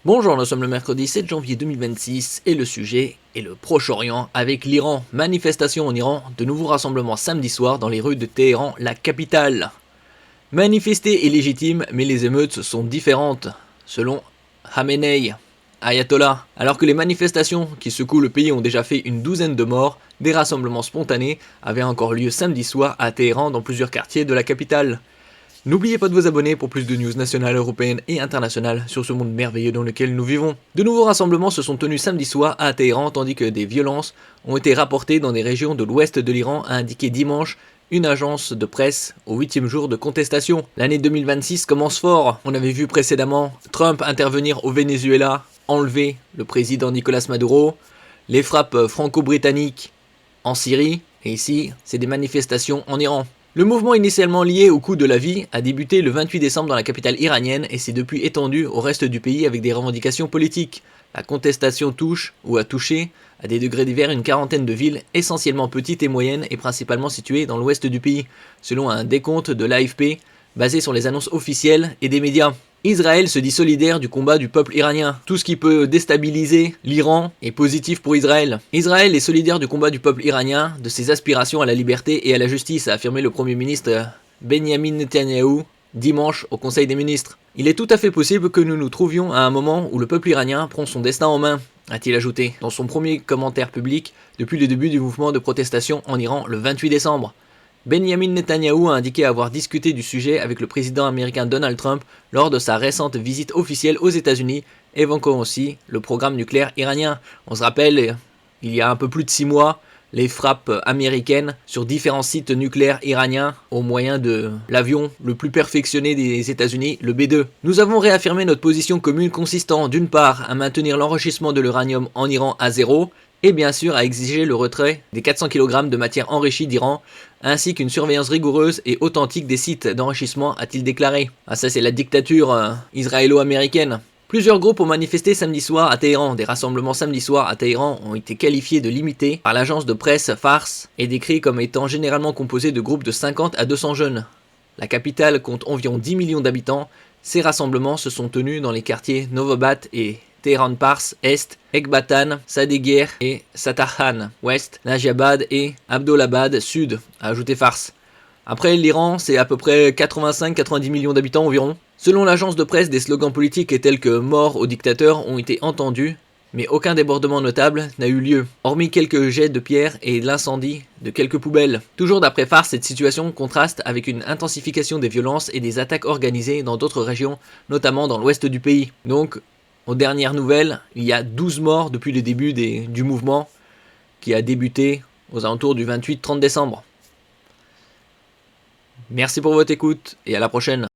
Bonjour, nous sommes le mercredi 7 janvier 2026 et le sujet est le Proche-Orient avec l'Iran. Manifestation en Iran, de nouveaux rassemblements samedi soir dans les rues de Téhéran, la capitale. Manifester est légitime, mais les émeutes sont différentes, selon Khamenei, Ayatollah. Alors que les manifestations qui secouent le pays ont déjà fait une douzaine de morts, des rassemblements spontanés avaient encore lieu samedi soir à Téhéran dans plusieurs quartiers de la capitale. N'oubliez pas de vous abonner pour plus de news nationales, européennes et internationales sur ce monde merveilleux dans lequel nous vivons. De nouveaux rassemblements se sont tenus samedi soir à Téhéran tandis que des violences ont été rapportées dans des régions de l'ouest de l'Iran, a indiqué dimanche une agence de presse au 8e jour de contestation. L'année 2026 commence fort. On avait vu précédemment Trump intervenir au Venezuela, enlever le président Nicolas Maduro, les frappes franco-britanniques en Syrie, et ici, c'est des manifestations en Iran. Le mouvement initialement lié au coût de la vie a débuté le 28 décembre dans la capitale iranienne et s'est depuis étendu au reste du pays avec des revendications politiques. La contestation touche, ou a touché, à des degrés divers une quarantaine de villes, essentiellement petites et moyennes et principalement situées dans l'ouest du pays, selon un décompte de l'AFP basé sur les annonces officielles et des médias. Israël se dit solidaire du combat du peuple iranien. Tout ce qui peut déstabiliser l'Iran est positif pour Israël. Israël est solidaire du combat du peuple iranien, de ses aspirations à la liberté et à la justice, a affirmé le Premier ministre Benjamin Netanyahou dimanche au Conseil des ministres. Il est tout à fait possible que nous nous trouvions à un moment où le peuple iranien prend son destin en main, a-t-il ajouté dans son premier commentaire public depuis le début du mouvement de protestation en Iran le 28 décembre. Benjamin Netanyahou a indiqué avoir discuté du sujet avec le président américain Donald Trump lors de sa récente visite officielle aux États-Unis, évoquant aussi le programme nucléaire iranien. On se rappelle, il y a un peu plus de 6 mois, les frappes américaines sur différents sites nucléaires iraniens au moyen de l'avion le plus perfectionné des États-Unis, le B-2. Nous avons réaffirmé notre position commune consistant d'une part à maintenir l'enrichissement de l'uranium en Iran à zéro, et bien sûr à exiger le retrait des 400 kg de matière enrichie d'Iran, ainsi qu'une surveillance rigoureuse et authentique des sites d'enrichissement, a-t-il déclaré. Ah ça c'est la dictature israélo-américaine. Plusieurs groupes ont manifesté samedi soir à Téhéran. Des rassemblements samedi soir à Téhéran ont été qualifiés de limités par l'agence de presse Fars et décrits comme étant généralement composés de groupes de 50 à 200 jeunes. La capitale compte environ 10 millions d'habitants. Ces rassemblements se sont tenus dans les quartiers Novobat et Téhéran Pars Est, Ekbatan, Sadegher et Satarkhan Ouest, Najiabad et Abdolabad Sud, a ajouté Fars. Après, l'Iran, c'est à peu près 85-90 millions d'habitants environ. Selon l'agence de presse, des slogans politiques tels que « Mort au dictateur » ont été entendus, mais aucun débordement notable n'a eu lieu, hormis quelques jets de pierre et l'incendie de quelques poubelles. Toujours d'après Fars, cette situation contraste avec une intensification des violences et des attaques organisées dans d'autres régions, notamment dans l'ouest du pays. Donc, aux dernières nouvelles, il y a 12 morts depuis le début du mouvement qui a débuté aux alentours du 28-30 décembre. Merci pour votre écoute et à la prochaine.